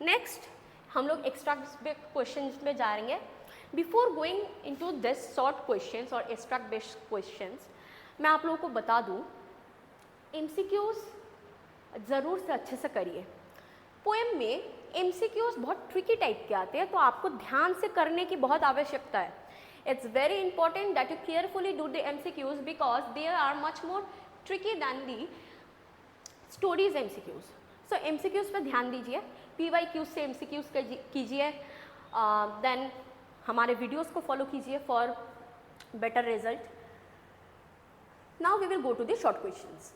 Next हम लोग extract question में जाएंगे। Before going into this short questions और extract based questions, मैं आप लोगों को बता दूं, एमसीक्यूज ज़रूर से अच्छे से करिए। पोएम में एमसीक्यूज बहुत ट्रिकी टाइप के आते हैं, तो आपको ध्यान से करने की बहुत आवश्यकता है। It's very important that you carefully do the MCQs because they are much more tricky than the stories MCQs. So MCQs पे ध्यान दीजिए, पीवाईक्यूज से एमसीक्यूज कीजिए, देन हमारे वीडियोस को फॉलो कीजिए for better result. Now we will go to the short questions.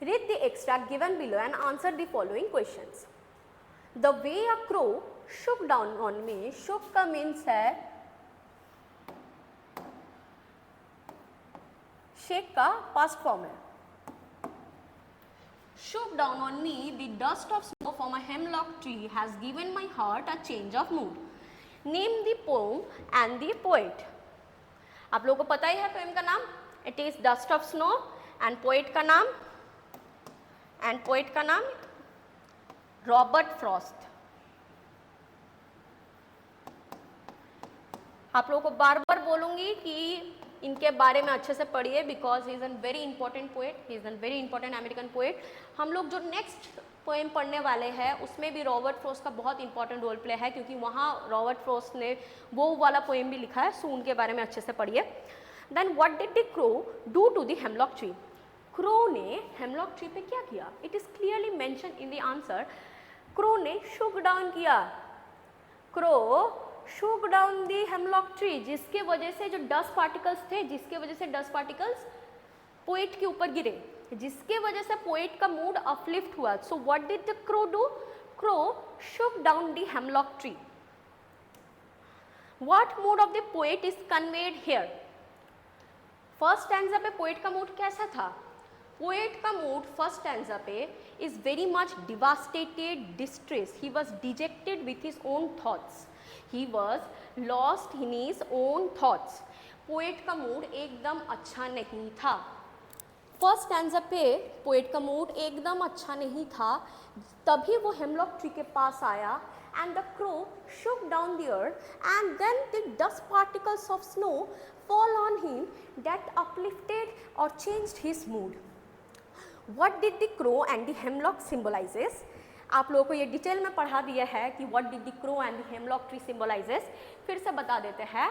Read the extract given below and answer the following questions. The way a crow shook down on me, shook का means है shake का past form है। Shook down on me, the dust of snow from a hemlock tree has given my heart a change of mood. Name the poem and the poet. आप लोगों को पता ही है poem का नाम, it is dust of snow, and poet का नाम Robert Frost. आप लोगों को बार बार बोलूंगी कि इनके बारे में अच्छे से पढ़िए because he is an very important poet, he is an very important American poet. हम लोग जो नेक्स्ट पोएम पढ़ने वाले हैं उसमें भी रॉबर्ट फ्रॉस्ट का बहुत इंपॉर्टेंट रोल प्ले है, क्योंकि वहाँ रॉबर्ट फ्रॉस्ट ने वो वाला पोएम भी लिखा है, सो उनके बारे में अच्छे से पढ़िए। Then what did the crow do to the hemlock tree? Crow ने हेमलॉक ट्री पे क्या किया? It is clearly mention in the answer. Crow ने शुक डाउन किया। Crow shook down the hemlock tree, जिसके वजह से जो डस्ट पार्टिकल्स थे, जिसके वजह से डस्ट पार्टिकल्स पोएट के ऊपर गिरे, जिसके वजह से पोएट का मूड अपलिफ्ट हुआ. So what did the crow do? Crow shook down the hemlock tree. What mood of the poet is conveyed here? First stanza पे पोएट का मूड कैसा था? पोएट का मूड फर्स्ट स्टैंजा पे is very much devastated, distress. He was dejected with his own thoughts. He was lost in his own thoughts. Poet का mood एकदम अच्छा नहीं था. फर्स्ट स्टैंजा पे पोएट का मूड एकदम अच्छा नहीं था. तभी वो हेमलॉक ट्री के पास आया and the crow shook down the earth, and then the dust particles of snow fall on him that uplifted or changed his mood. What did the crow and the hemlock symbolizes? आप लोगों को ये detail में पढ़ा दिया है कि what did the crow and the hemlock tree symbolizes. फिर से बता देते हैं.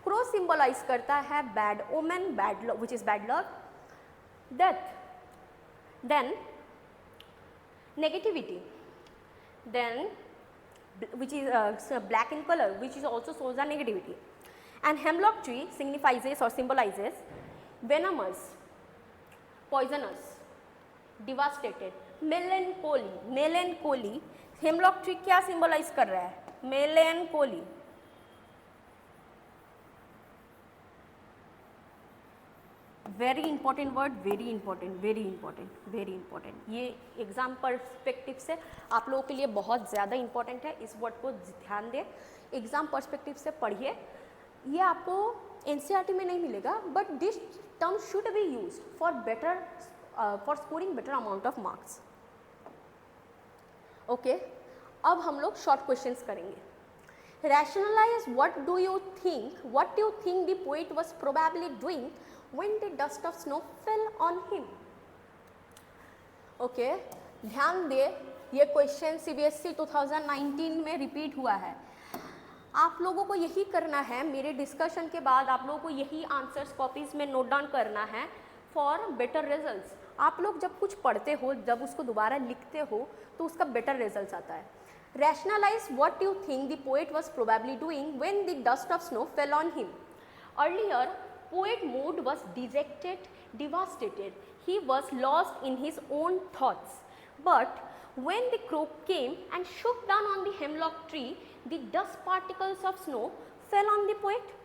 crow symbolize करता है bad omen, bad luck, which is bad luck, death, then negativity, then which is black in color, which is also shows the negativity. And hemlock tree signifies or symbolizes venomous, poisonous, devastated, melancholy. melancholy. hemlock tree क्या symbolize कर रहा है? melancholy. Very important word, very important, very important, very important. ये exam perspective से आप लोगों के लिए बहुत ज़्यादा इंपॉर्टेंट है. इस वर्ड को ध्यान दें, एग्जाम पर्सपेक्टिव से पढ़िए. ये आपको एनसीईआरटी में नहीं मिलेगा, but this term should be use for better, for scoring better amount of marks. Okay, अब हम लोग शॉर्ट क्वेश्चंस करेंगे. Rationalize what do you think the poet was probably doing when the dust of snow fell on him. Okay, ध्यान दे, ये question CBSE 2019 में repeat हुआ है. आप लोगों को यही करना है. मेरे डिस्कशन के बाद आप लोगों को यही आंसर्स कॉपीज में नोट डाउन करना है फॉर बेटर रिजल्ट्स. आप लोग जब कुछ पढ़ते हो, जब उसको दोबारा लिखते हो, तो उसका बेटर रिजल्ट्स आता है. Rationalize what you think the poet was probably doing when the dust of snow fell on him. Earlier, poet mood was dejected, devastated. He was lost in his own thoughts. But when the crow came and shook down on the hemlock tree, the dust particles of snow fell on the poet.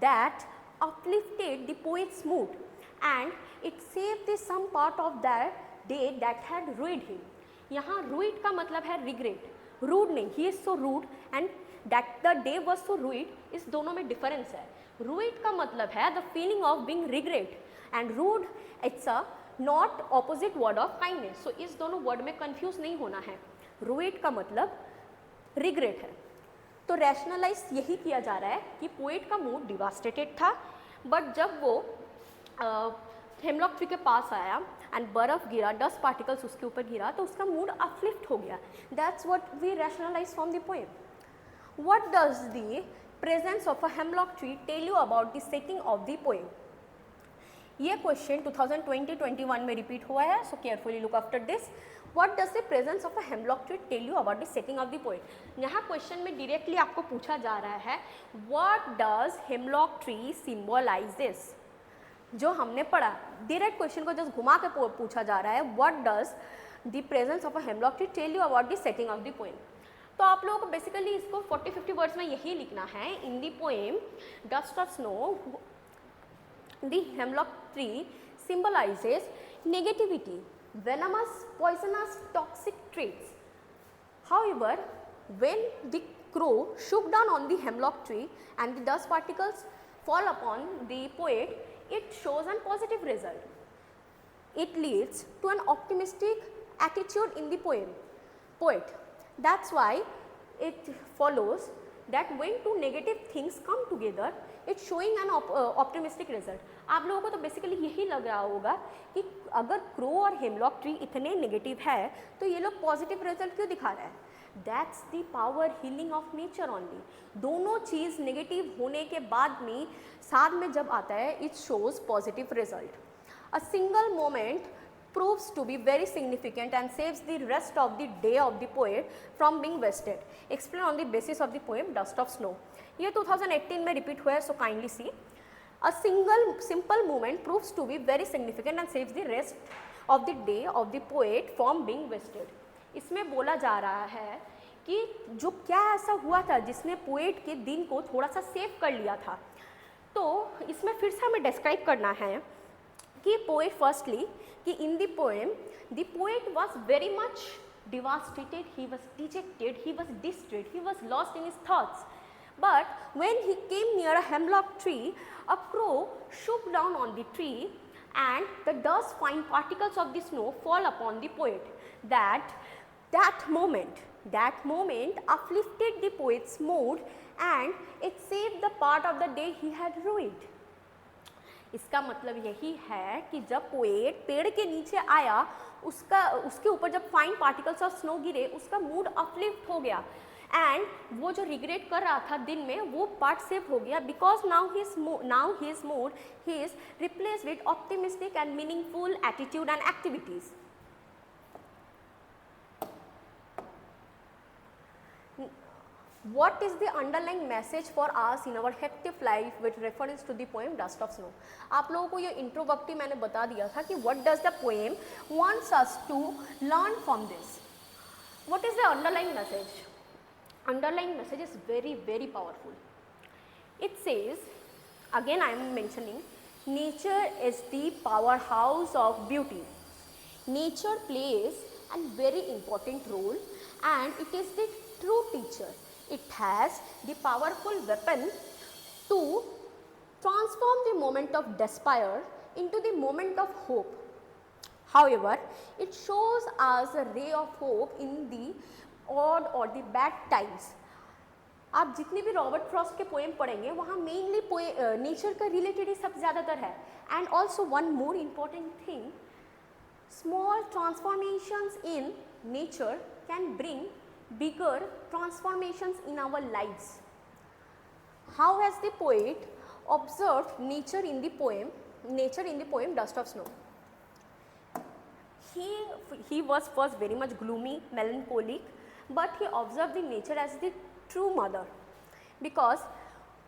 That uplifted the poet's mood, and it saved the some part of that day that had ruined him. यहाँ ruined का मतलब है regret. Rued नहीं, he is so rude and that the day was so rued. इस दोनों में difference है. Rued का मतलब है the feeling of being regret, and rude it's a not opposite word of kindness. So इस दोनों वर्ड में कंफ्यूज नहीं होना है. रूड का मतलब रिग्रेट है. तो रैशनलाइज यही किया जा रहा है कि पोएट का मूड डिवास्टेटेड था, बट जब वो हेमलॉक ट्री के पास आया एंड बर्फ गिरा, डस्ट पार्टिकल्स उसके ऊपर गिरा, तो उसका मूड अपलिफ्ट हो गया. That's what we rationalise from the poem. What does the presence of a hemlock tree tell you about the setting of the poem. ये क्वेश्चन 2020-21 में रिपीट हुआ है, so carefully look after this. What does the presence of a hemlock tree tell you about the setting of the poem. यहाँ question में directly आपको पूछा जा रहा है what does hemlock tree symbolises. जो हमने पढ़ा, डायरेक्ट क्वेश्चन को जस्ट घुमा के पूछा जा रहा है what does the presence of a hemlock tree tell you about the setting of the poem. तो आप लोगों को बेसिकली इसको 40-50 वर्ड्स में यही लिखना है. इन the poem dust of snow the hemlock tree symbolizes negativity, venomous, poisonous, toxic traits. However, when the crow shook down on the hemlock tree and the dust particles fall upon the poet, it shows a positive result. It leads to an optimistic attitude in the poet. That's why it follows that when two negative things come together, it's showing an optimistic result. आप लोगों को तो basically यही लग रहा होगा कि अगर क्रो और हेमलॉक ट्री इतने नेगेटिव है तो ये लोग पॉजिटिव रिजल्ट क्यों दिखा रहा है. That's the power healing of nature only. दोनों चीज़ नेगेटिव होने के बाद में साथ में जब आता है, it shows positive result. A single moment proves to be very significant and saves the rest of the day of the poet from being wasted. Explain on the basis of the poem Dust of Snow. ये 2018 में repeat हुआ है, so kindly see. A simple movement proves to be very significant and saves the rest of the day of the poet from being wasted. इसमें बोला जा रहा है कि जो क्या ऐसा हुआ था जिसने पोएट के दिन को थोड़ा सा सेव कर लिया था. तो इसमें फिर से हमें डिस्क्राइब करना है कि पोएट फर्स्टली कि इन the poem the poet was very much devastated, he was dejected, he was distraught, he was lost in his thoughts. But when he came near a hemlock tree, a crow swooped down on the tree and the dust fine particles of the snow fall upon the poet. That moment uplifted the poet's mood and it saved the part of the day he had ruined. इसका मतलब यही है कि जब poet पेड़ के नीचे आया उसके ऊपर जब फाइन पार्टिकल्स ऑफ स्नो गिरे उसका मूड अपलिफ्ट हो गया एंड वो जो रिग्रेट कर रहा था दिन में वो पार्ट सेव हो गया because now his mood he is replace with optimistic and meaningful attitude and activities. What is the underlying message for us in our hectic life with reference to the poem Dust of Snow? आप लोगों को ये introductory मैंने बता दिया था कि what does the poem wants us to learn from this? What is the underlying message? Underlying message is very, very powerful. It says, again I am mentioning, nature is the powerhouse of beauty. Nature plays a very important role and it is the true teacher. It has the powerful weapon to transform the moment of despair into the moment of hope. However, it shows us a ray of hope in the odd or the bad times. आप जितनी भी Robert Frost के poem पढ़ेंगे वहाँ mainly nature का related ही सब ज़्यादातर है. And also one more important thing, small transformations in nature can bring bigger transformations in our lives. How has the poet observed nature in the poem Dust of Snow? He was first very much gloomy, melancholic, but he observed the nature as the true mother, because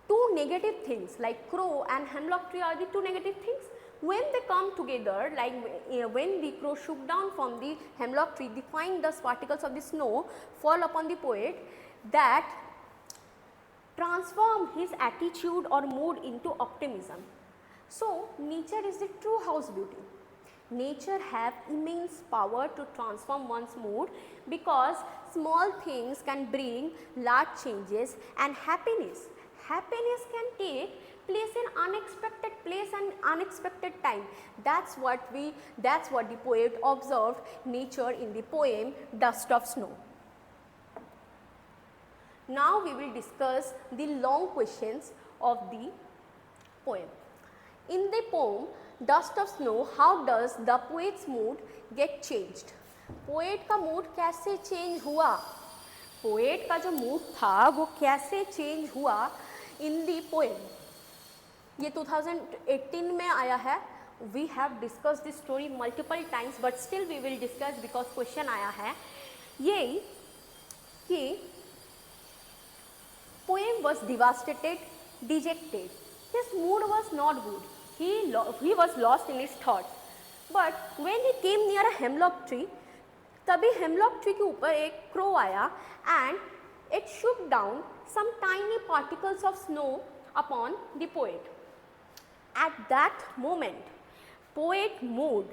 two negative things like crow and hemlock tree are the two negative things. When they come together, like when the crow shook down from the hemlock tree, the fine dust particles of the snow fall upon the poet, that transform his attitude or mood into optimism. So nature is the true house beauty. Nature have immense power to transform one's mood because small things can bring large changes and happiness. Happiness can take place in unexpected place and unexpected time. That's what the poet observed nature in the poem Dust of Snow. Now we will discuss the long questions of the poem. In the poem Dust of Snow, how does the poet's mood get changed? Poet का mood कैसे change हुआ? Poet का जो mood था वो कैसे change हुआ इन the poem? ये 2018 में आया है. We have discuss this story multiple times but still we will discuss because question आया है ये कि poem was devastated, dejected, his mood was not good, he was lost in his thoughts. But when he came near a hemlock tree, तभी hemlock tree के ऊपर एक crow आया and it shook down some tiny particles of snow upon the poet. At that moment, poet's mood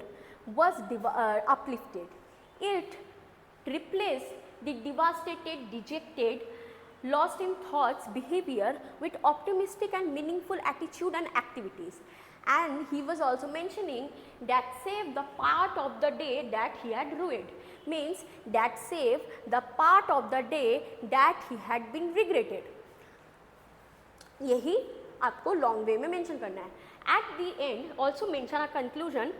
was uplifted. It replaced the devastated, dejected, lost in thoughts behavior with optimistic and meaningful attitude and activities. And he was also mentioning that saved the part of the day that he had ruined. Means that saved the part of the day that he had been regretted. यही आपको long way में mention करना है. At the end, also mention a conclusion.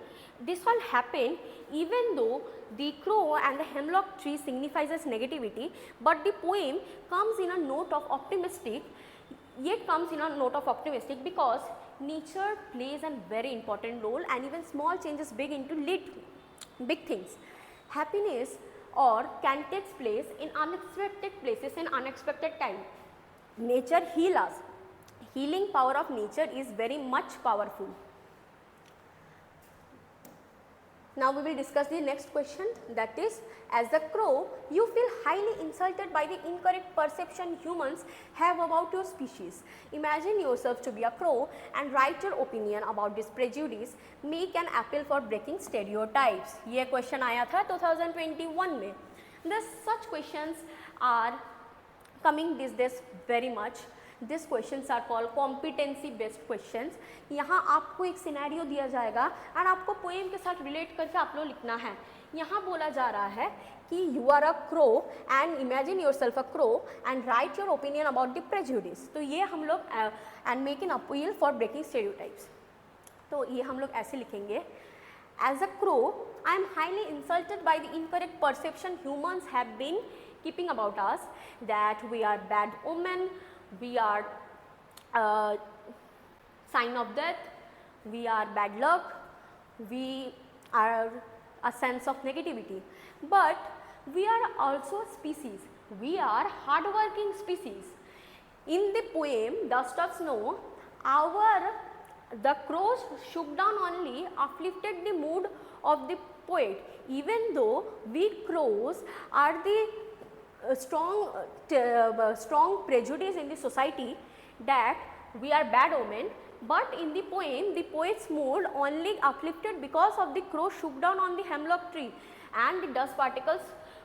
This all happened even though the crow and the hemlock tree signifies as negativity, but the poem comes in a note of optimistic. Yet comes in a note of optimistic because nature plays a very important role and even small changes begin to lead big things. Happiness or can take place in unexpected places in unexpected time. Nature heals us. Healing power of nature is very much powerful. Now we will discuss the next question, that is, as a crow, you feel highly insulted by the incorrect perception humans have about your species. Imagine yourself to be a crow and write your opinion about this prejudice. Make an appeal for breaking stereotypes. ये question आया था 2021 में. Such questions are coming these days very much. These questions are called competency based questions. यहाँ आपको एक scenario दिया जाएगा और आपको पोएम के साथ रिलेट करके आप लोग लिखना है. यहाँ बोला जा रहा है कि you are a crow and imagine yourself a crow and write your opinion about the prejudice. तो ये हम लोग and make an appeal for breaking stereotypes. तो ये हम लोग ऐसे लिखेंगे, as a crow I am highly insulted by the incorrect perception humans have been keeping about us, that we are bad omen, we are sign of death, we are bad luck, we are a sense of negativity. But we are also species, we are hardworking species. In the poem Dust of Snow, the crows shook down only uplifted the mood of the poet. Even though we crows are the strong prejudice in the society that we are bad omen, but in the poem the poet's mood only uplifted because of the crow shook down on the hemlock tree and the dust particles.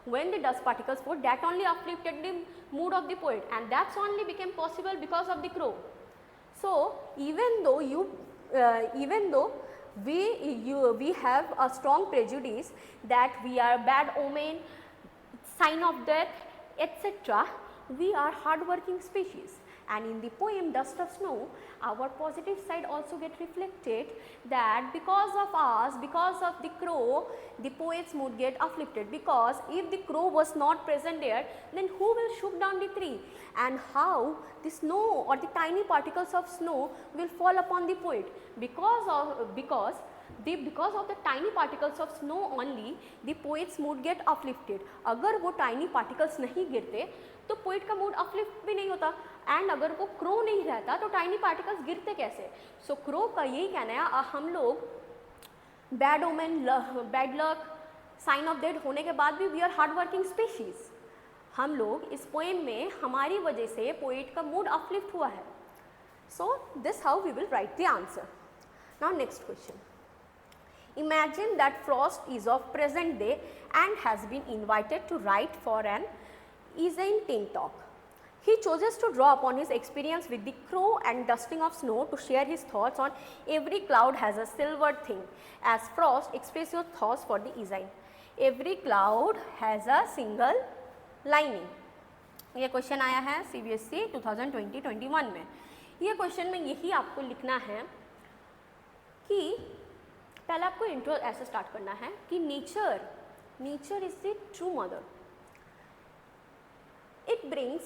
When the dust particles fall, that only uplifted the mood of the poet, and that's only became possible because of the crow. So even though we have a strong prejudice that we are bad omen, sign of death, etc., we are hardworking species. And in the poem Dust of Snow, our positive side also get reflected, that because of us, because of the crow, the poet's mood get uplifted, because if the crow was not present there, then who will shook down the tree, and how the snow or the tiny particles of snow will fall upon the poet. Because of the tiny particles of snow only, the poet's mood get uplifted. अगर वो tiny particles नहीं गिरते तो poet का mood uplift भी नहीं होता, and अगर वो crow नहीं रहता तो tiny particles गिरते कैसे. So crow का यही कहना है, हम लोग bad omen, bad luck, sign of death होने के बाद भी we are hard working species. हम लोग इस poem में हमारी वजह से poet का mood uplift हुआ है. So this how we will write the answer. Now next question. Imagine that Frost is of present day and has been invited to write for an Eugene talk. He chooses to draw upon his experience with the crow and dusting of snow to share his thoughts on every cloud has a silver thing. As Frost, express your thoughts for the Eugene. Every cloud has a single lining. ये question आया है CBSE 2020-21 में. ये question में यही आपको लिखना है कि पहले आपको इंट्रो ऐसे स्टार्ट करना है कि nature is the true mother. It brings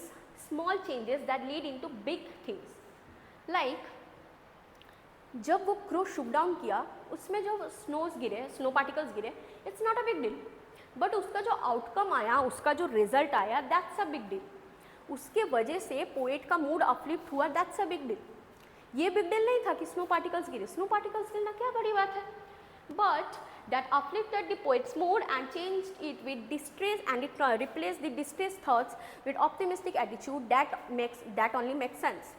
small changes that lead into big things. Like जब वो क्रो शुक डाउन किया, उसमें जो स्नोज गिरे, स्नो पार्टिकल्स गिरे, it's not a big deal, but उसका जो आउटकम आया, उसका जो रिजल्ट आया, दैट्स अ बिग डील. उसके वजह से पोएट का मूड अपलिफ्ट हुआ, दैट्स अ बिग डील. ये बिग डील नहीं था कि स्नो पार्टिकल्स गिरे. स्नो पार्टिकल्स गिरना क्या बड़ी बात है, but that uplifted the poet's mood and changed it with distress, and it replaced the distressed thoughts with optimistic attitude. That only makes sense.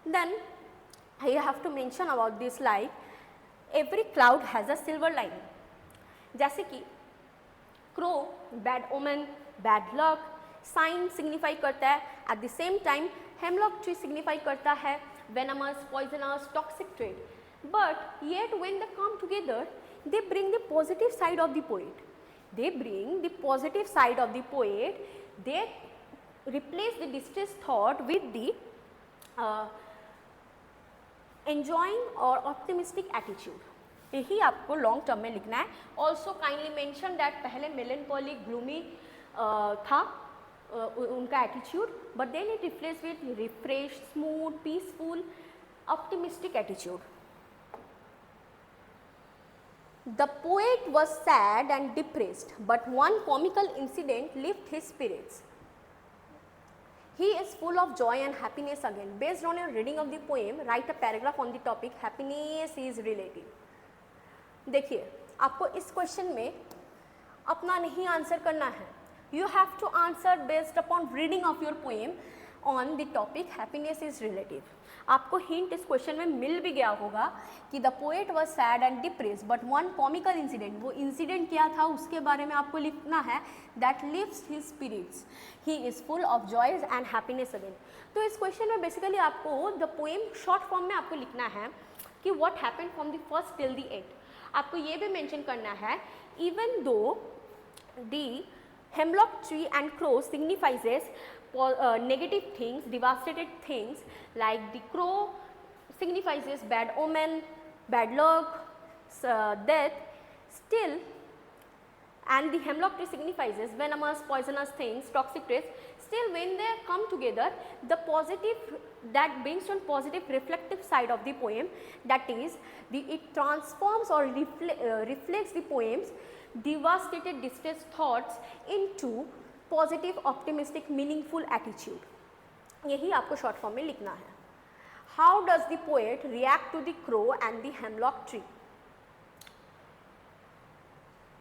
Then you have to mention about this, like every cloud has a silver lining. जैसे कि crow bad omen, bad luck, sign signify करता है, at the same time hemlock tree signify करता है venomous, poisonous, toxic trait. But yet when they come together, they bring the positive side of the poet. They bring the positive side of the poet. They replace the distressed thought with the enjoying or optimistic attitude. यही आपको long term में लिखना है. Also kindly mention that पहले मेलनकोली gloomy था उनका attitude, but then it replace with refresh, smooth, peaceful, optimistic attitude. The poet was sad and depressed, but one comical incident lifted his spirits. He is full of joy and happiness again. Based on your reading of the poem, write a paragraph on the topic happiness is relative. देखिए, आपको इस question में अपना नहीं answer करना है. You have to answer based upon reading of your poem on the topic happiness is relative. आपको hint इस क्वेश्चन में मिल भी गया होगा कि the poet was sad and depressed but one comical incident, वो इंसिडेंट क्या था उसके बारे में आपको लिखना है, that lifts his spirits, he is full of joys and happiness again. तो इस क्वेश्चन में बेसिकली आपको द पोएम शॉर्ट फॉर्म में आपको लिखना है कि what happened from the first till the end. आपको ये भी मेंशन करना है even though the hemlock tree and crow signifies negative things, devastated things, like the crow signifies bad omen, bad luck, death, still, and the hemlock tree signifies venomous, poisonous things, toxic traits. Still, when they come together, the positive that brings on positive reflective side of the poem, that is, it transforms or reflects the poem's devastated, distressed thoughts into positive, optimistic, meaningful attitude. यही आपको short form में लिखना है. How does the poet react to the crow and the hemlock tree?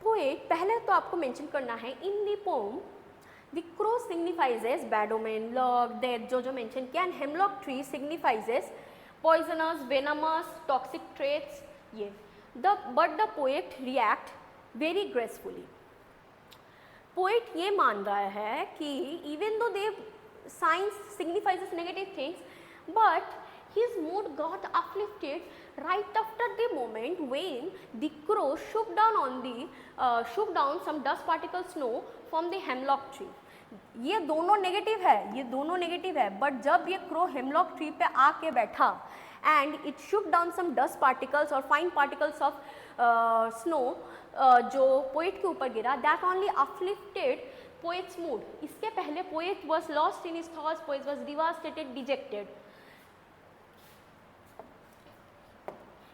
Poet पहले तो आपको mention करना है in the poem the crow signifies bad omen, luck, death, जो मेंशन किया, and hemlock tree signifies poisonous, venomous, toxic traits. ये but the poet react very gracefully. Poet ये मान रहा है कि even though they science signifies negative things, but his mood got uplifted right after the moment when the crow shook down some dust particle snow from the hemlock tree. ये दोनों negative है, but जब ये crow hemlock tree पे आके बैठा and it shook down some dust particles और fine particles of snow जो पोएट के ऊपर गिरा, that only uplifted poet's mood. इसके पहले poet was lost in his thoughts, poet was devastated, dejected.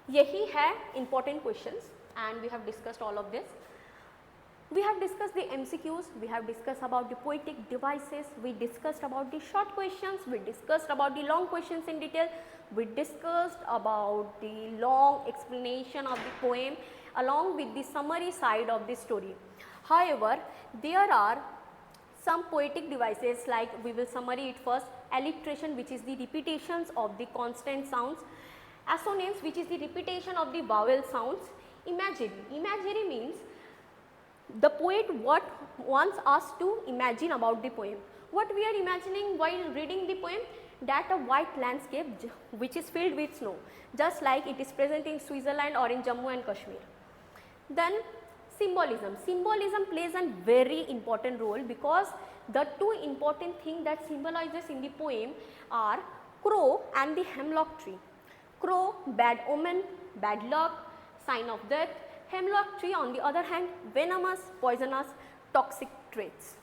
यही है important questions and we have discussed all of this. We have discussed the MCQs, we have discussed about the poetic devices, we discussed about the short questions, we discussed about the long questions in detail, we discussed about the long explanation of the poem along with the summary side of the story. However, there are some poetic devices, like we will summary it first. Alliteration, which is the repetitions of the consonant sounds. Assonance, which is the repetition of the vowel sounds. Imagery means the poet wants us to imagine about the poem. What we are imagining while reading the poem? That a white landscape which is filled with snow, just like it is present in Switzerland or in Jammu and Kashmir. Then symbolism. Symbolism plays a very important role because the two important things that symbolizes in the poem are crow and the hemlock tree. Crow, bad omen, bad luck, sign of death. Hemlock tree on the other hand, venomous, poisonous, toxic traits.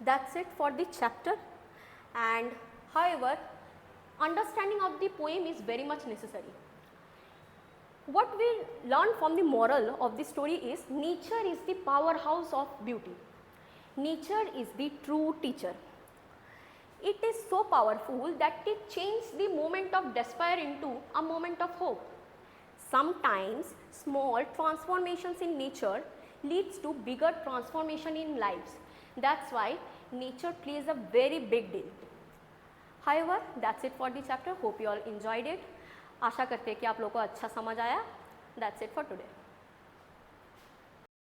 That's it for the chapter. And however, understanding of the poem is very much necessary. What we learn from the moral of the story is nature is the powerhouse of beauty. Nature is the true teacher. It is so powerful that it changes the moment of despair into a moment of hope. Sometimes small transformations in nature leads to bigger transformation in lives. That's why nature plays a very big deal. However, that's it for the chapter. Hope you all enjoyed it. आशा करते हैं कि आप लोगों को अच्छा समझ आया. That's it for today.